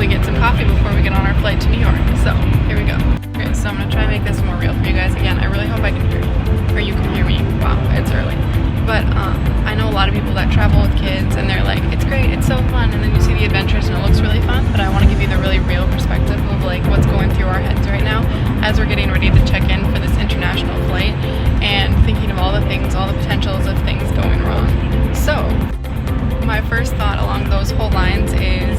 hopefully get some coffee before we get on our flight to New York. So here we go. Okay, so I'm gonna try and make this more real for you guys. Again, I really hope I can hear you, or you can hear me. Wow, it's early. But I know a lot of people that travel with kids and they're like, it's great, it's so fun, and then you see the adventures and it looks really fun, but I want to give you the really real perspective of like what's going through our heads right now as we're getting ready to check in for this international flight and thinking of all the things, all the potentials of things going wrong. So my first thought along those whole lines is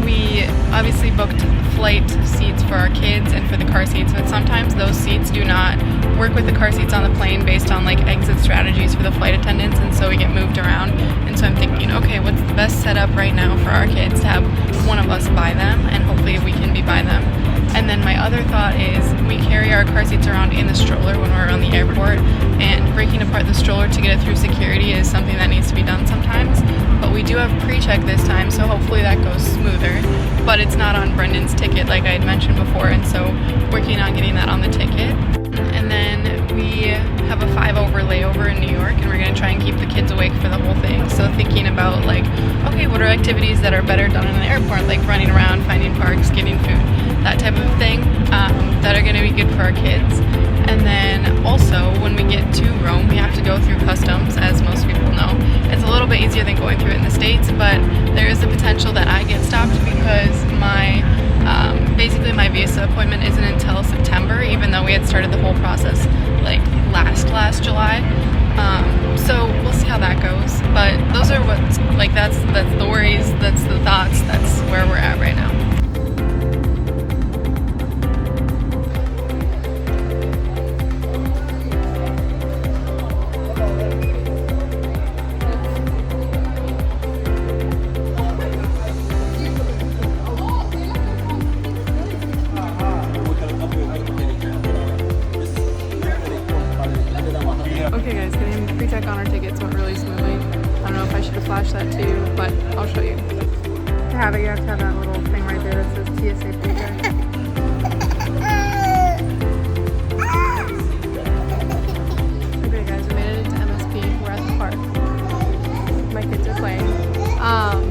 we obviously booked flight seats for our kids and for the car seats, but sometimes those seats do not work with the car seats on the plane based on like exit strategies for the flight attendants, and so we get moved around. And so I'm thinking, okay, what's the best setup right now for our kids to have one of us by them, and hopefully we can be by them. And then my other thought is we carry our car seats around in the stroller when we're around the airport, and breaking apart the stroller to get it through security is something that needs to be done sometimes. But we do have pre-check this time, so hopefully that goes smoother. But it's not on Brendan's ticket like I had mentioned before, and so working on getting that on the ticket. And then we have a 5-over layover in New York, and we're going to try and keep the kids awake for the whole thing. So thinking about like, okay, what are activities that are better done in an airport, like running around, finding parks, getting food, that type of thing, that are going to be good for our kids. And then also when we get to Rome, we have to go through customs, as most people know. It's a little bit easier than going through it in the States, but there is the potential that I get stopped because my basically my visa appointment isn't until September, even though we had started the whole process like last July. So we'll see how that goes. But those are what's like, that's the worries, that's the thoughts, that's where we're at right now. Okay guys, getting pre-check on our tickets went really smoothly. I don't know if I should have flashed that too, but I'll show you. To have it, you have to have that little thing right there that says TSA pre-check. Okay guys, we made it to MSP. We're at the park. My kids are playing.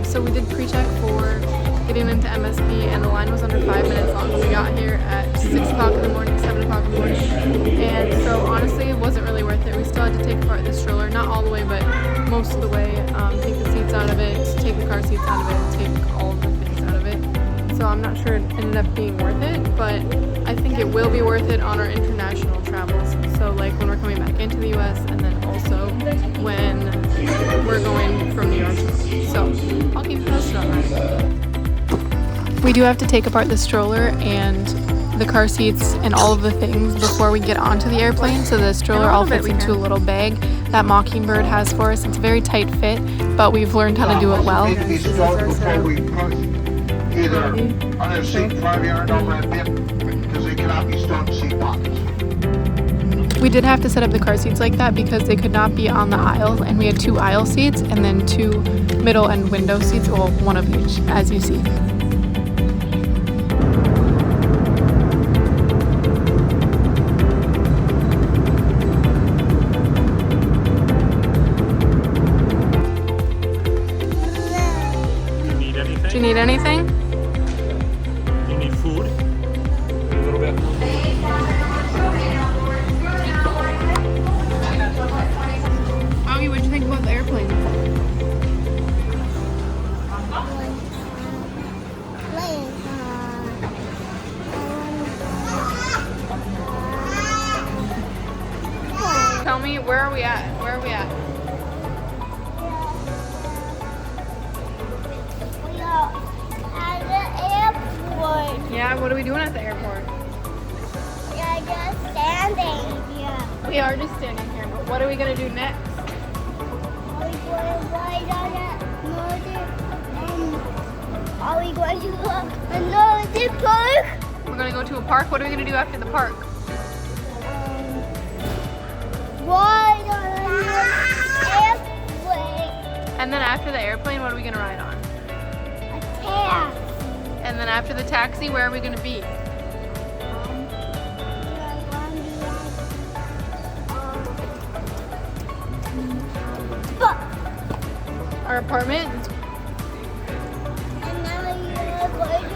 So we did pre-check for getting into MSP, and the line was under 5 minutes long. We got here at 6 o'clock in the morning, 7 o'clock in the morning. And so honestly, it wasn't really worth it. We still had to take apart the stroller, not all the way, but most of the way. Take the seats out of it, take the car seats out of it, take all of the things out of it. So I'm not sure it ended up being worth it, but I think it will be worth it on our international travels. So like when we're coming back into the US, and then also when we're going from New York. So I'll keep you posted on that. We do have to take apart the stroller and the car seats and all of the things before we get onto the airplane, so the stroller all fits into a little bag that Mockingbird has for us. It's a very tight fit, but we've learned how to do it well. We did have to set up the car seats like that because they could not be on the aisles, and we had 2 aisle seats and then 2 middle and window seats, well, one of each, as you see. Do you need anything? You need food? A little bit. Augie, what'd you think about the airplane? Tell me, where are we at? Where are we at? Yeah, what are we doing at the airport? We are just standing here. We are just standing here, but what are we going to do next? Are we going to ride on are we going to another park? We're going to go to a park. What are we going to do after the park? Ride on an airplane. And then after the airplane, what are we going to ride on? A taxi. And then after the taxi, where are we going to be? Our apartment. And now you're going to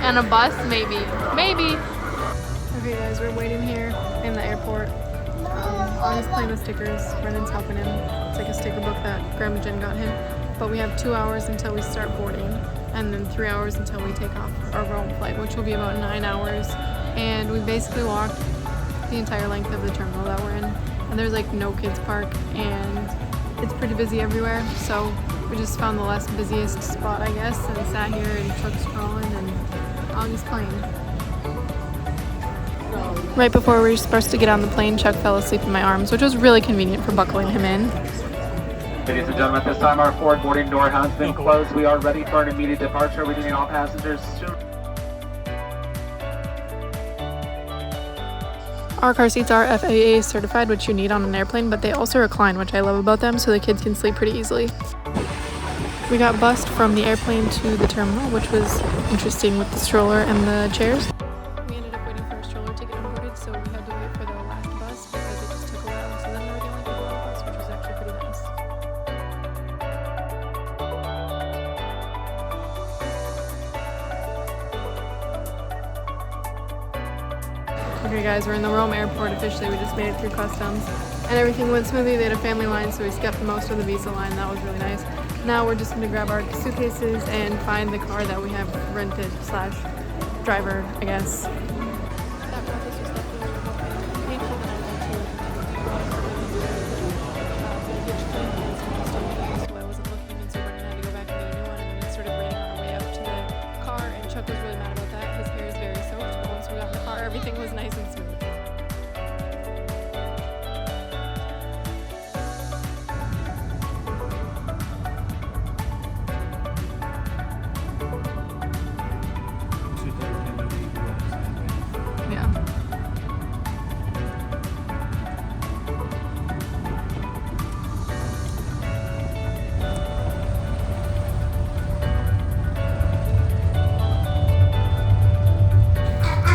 And a bus, maybe. Maybe. Okay guys, we're waiting here in the airport. He's playing with stickers. Brennan's helping him. It's like a sticker book that Grandma Jen got him. But we have 2 hours until we start boarding. And then 3 hours until we take off our Rome flight, which will be about 9 hours. And we basically walked the entire length of the terminal that we're in. And there's like no kids park, and it's pretty busy everywhere. So we just found the less busiest spot, I guess, and sat here and Chuck's crawling and Augie's playing. Right before we were supposed to get on the plane, Chuck fell asleep in my arms, which was really convenient for buckling him in. Ladies and gentlemen, at this time our forward boarding door has been closed. We are ready for an immediate departure. We need all passengers soon. Our car seats are FAA certified, which you need on an airplane, but they also recline, which I love about them, so the kids can sleep pretty easily. We got bused from the airplane to the terminal, which was interesting with the stroller and the chairs. We ended up waiting for our stroller to get unboarded, so we had to wait for the last bus because it just took a while. So then we were the only people on the bus, which was actually pretty nice. Okay guys, we're in the Rome airport officially. We just made it through customs and everything went smoothly. They had a family line, so we skipped most of the visa line. That was really nice. Now we're just going to grab our suitcases and find the car that we have rented / driver, I guess. That process was definitely painful, but I went to so I wasn't looking, and so Brennan had to go back and get a new one, and it started raining on our way up to the car, and Chuck was really mad about that. His hair is very soaked, but once we got in the car, everything was nice and smooth. Yeah.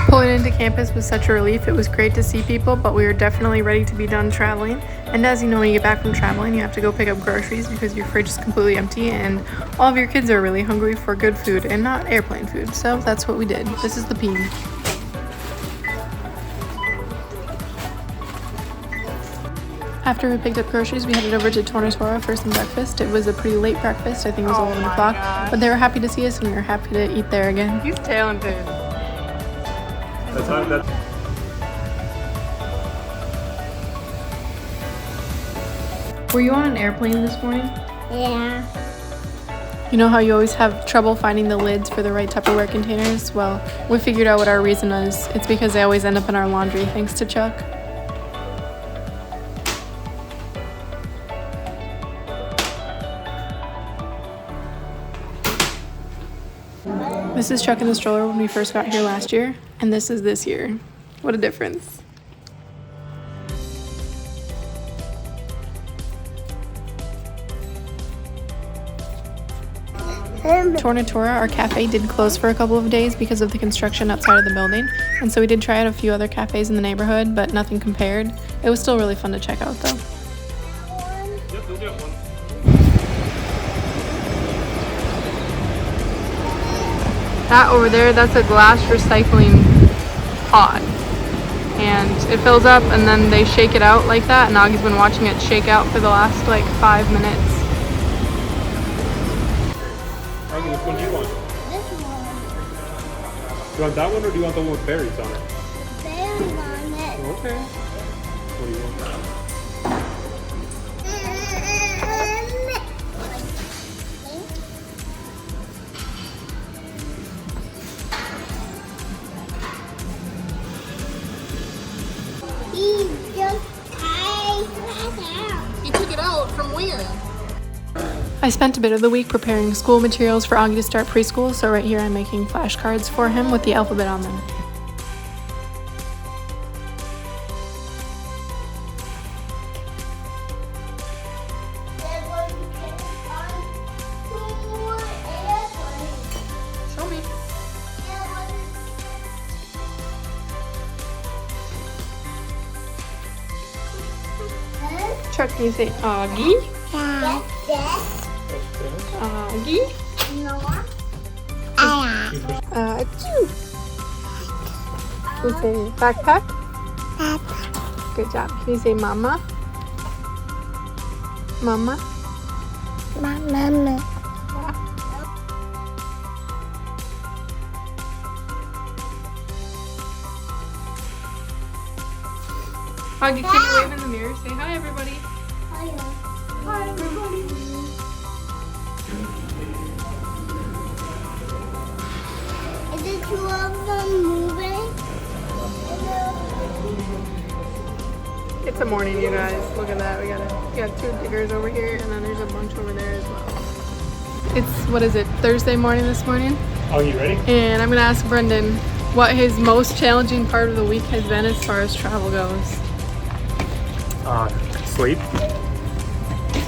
Pulling into campus was such a relief. It was great to see people, but we were definitely ready to be done traveling. And as you know, when you get back from traveling, you have to go pick up groceries because your fridge is completely empty and all of your kids are really hungry for good food and not airplane food. So that's what we did. This is the Peen. After we picked up groceries, we headed over to Tornatora for some breakfast. It was a pretty late breakfast. I think it was 11 o'clock. But they were happy to see us and we were happy to eat there again. He's talented. Were you on an airplane this morning? Yeah. You know how you always have trouble finding the lids for the right Tupperware containers? Well, we figured out what our reason is. It's because they always end up in our laundry, thanks to Chuck. This is Chuck in the stroller when we first got here last year, and this is this year. What a difference. Tornatora, our cafe, did close for a couple of days because of the construction outside of the building, and so we did try out a few other cafes in the neighborhood, but nothing compared. It was still really fun to check out though. Yep, you'll get one. That over there, that's a glass recycling pod. And it fills up and then they shake it out like that, and Augie's been watching it shake out for the last like 5 minutes. Augie, which one do you want? This one. Do you want that one or do you want the one with berries on it? Berries on it. Okay. What do you want? He just ate that out. He took it out from where? I spent a bit of the week preparing school materials for Augie to start preschool, so right here I'm making flashcards for him with the alphabet on them. They're going to get on two airplanes. Show me. Chuck, can you say Augie? That's this. Augie? No. Achoo. Can you say backpack? Good job. Can you say mama? Mama? Mama. Huggy, can you wave in the mirror? Say hi, everybody. Hi, everybody. Is the two of them moving? It's a morning, you guys. Look at that. We got 2 diggers over here, and then there's a bunch over there as well. It's, what is it, Thursday morning this morning? Are you ready? And I'm gonna ask Brendan what his most challenging part of the week has been as far as travel goes. Sleep.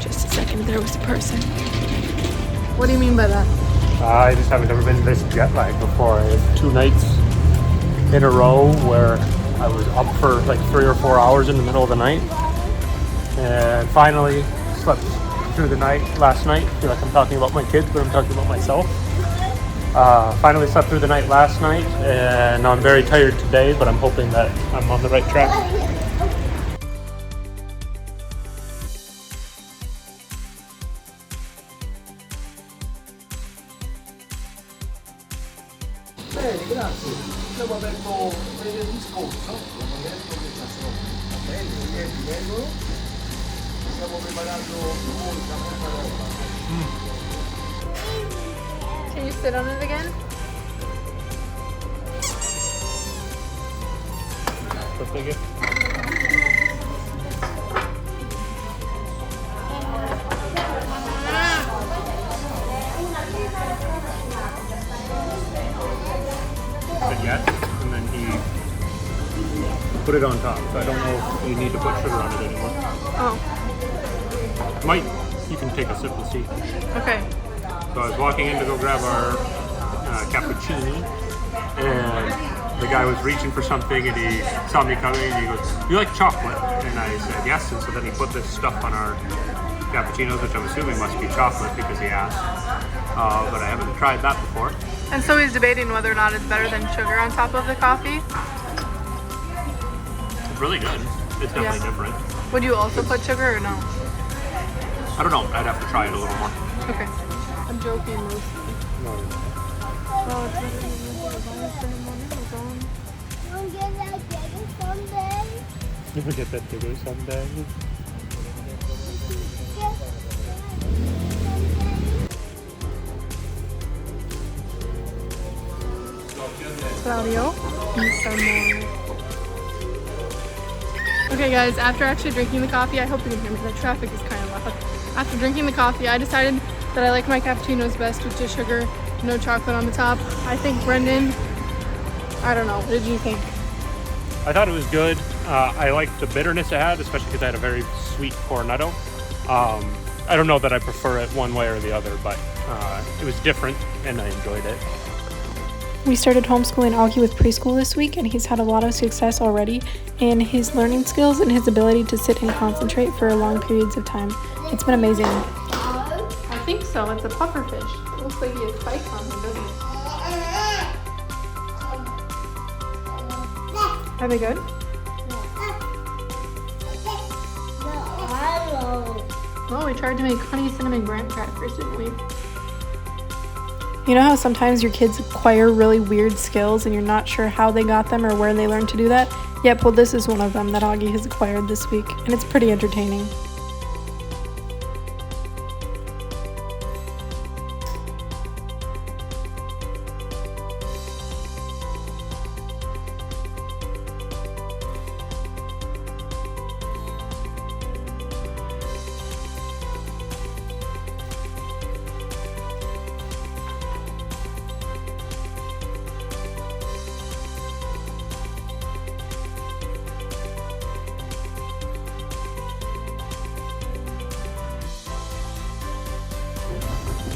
Just a second, there was a person. What do you mean by that? I just haven't ever been this jet lagged before. I had 2 nights in a row where I was up for like 3 or 4 hours in the middle of the night, and finally slept through the night last night. I feel like I'm talking about my kids, but I'm talking about myself. Finally slept through the night last night, and I'm very tired today, but I'm hoping that I'm on the right track. Can you sit on it again? Said yes, and then he put it on top. So I don't know if you need to put sugar on it anymore. Oh, You can take a sip and see. okay. So I was walking in to go grab our cappuccino, and the guy was reaching for something, and he saw me coming, and he goes, "You like chocolate?" And I said yes, and so then he put this stuff on our cappuccinos, which I'm assuming must be chocolate because he asked. But I haven't tried that before. And so he's debating whether or not it's better than sugar on top of the coffee. It's really good. It's definitely different. Would you also put sugar or no? I don't know. I'd have to try it a little more. Okay. I'm joking mostly. Oh, it's You'll get that bigger someday. You will get that bigger someday. Claudio. Okay guys, after actually drinking the coffee, I hope you can hear me, the traffic is kind of loud. After drinking the coffee, I decided that I like my cappuccinos best with just sugar, no chocolate on the top. I think Brendan, I don't know, what did you think? I thought it was good. I liked the bitterness it had, especially because I had a very sweet cornetto. I don't know that I prefer it one way or the other, but it was different and I enjoyed it. We started homeschooling Augie with preschool this week, and he's had a lot of success already in his learning skills and his ability to sit and concentrate for long periods of time. It's been amazing. I think so, it's a pufferfish. It looks like he has spikes on him, doesn't it? Are they good? Oh, we tried to make honey cinnamon graham crackers, didn't we? You know how sometimes your kids acquire really weird skills and you're not sure how they got them or where they learned to do that? Yep, well this is one of them that Augie has acquired this week, and it's pretty entertaining.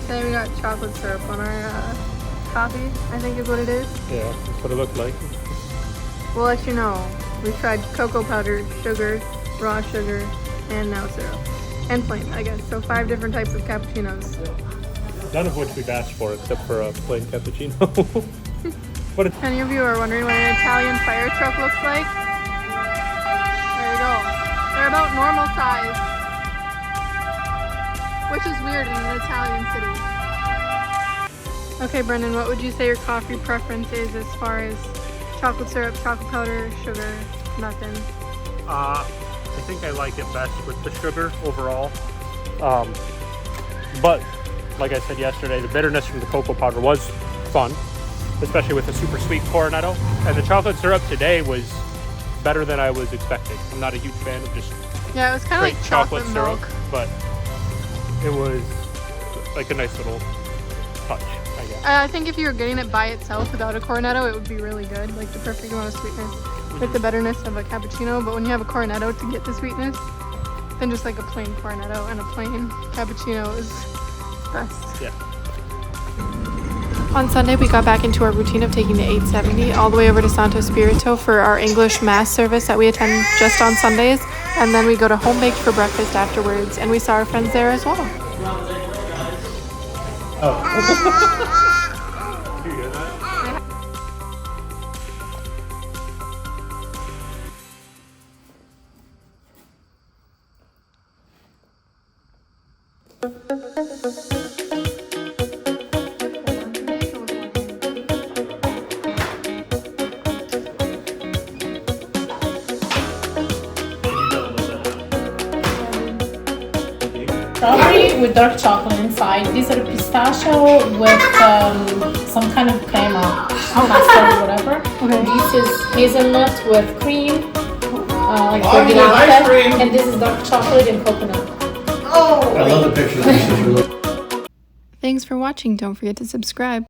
Then we got chocolate syrup on our coffee, I think is what it is. Yeah, that's what it looked like. We'll let you know. We tried cocoa powder, sugar, raw sugar, and now syrup. And plain, I guess. So 5 different types of cappuccinos. None of which we've asked for except for a plain cappuccino. But it's Any of you are wondering what an Italian fire truck looks like? There you go. They're about normal size, which is weird in an Italian city. Okay, Brendan, what would you say your coffee preference is as far as chocolate syrup, chocolate powder, sugar, nothing? I think I like it best with the sugar overall. But like I said yesterday, the bitterness from the cocoa powder was fun, especially with the super sweet Cornetto. And the chocolate syrup today was better than I was expecting. I'm not a huge fan of just Yeah, it was kind of straight like chocolate milk. syrup, but it was like a nice little touch, I guess. I think if you were getting it by itself without a Cornetto, it would be really good, like the perfect amount of sweetness with the bitterness of a cappuccino. But when you have a Cornetto to get the sweetness, then just like a plain Cornetto and a plain cappuccino is best. Yeah. On Sunday, we got back into our routine of taking the 870 all the way over to Santo Spirito for our English Mass service that we attend just on Sundays, and then we go to Home Baked for breakfast afterwards, and we saw our friends there as well. You hear that? Strawberry with dark chocolate inside. These are pistachio with some kind of crema, custard or whatever. Okay. This is hazelnut with cream, like Oh, you love ice cream. and this is dark chocolate and coconut. I love the picture. This is really Thanks for watching. Don't forget to subscribe.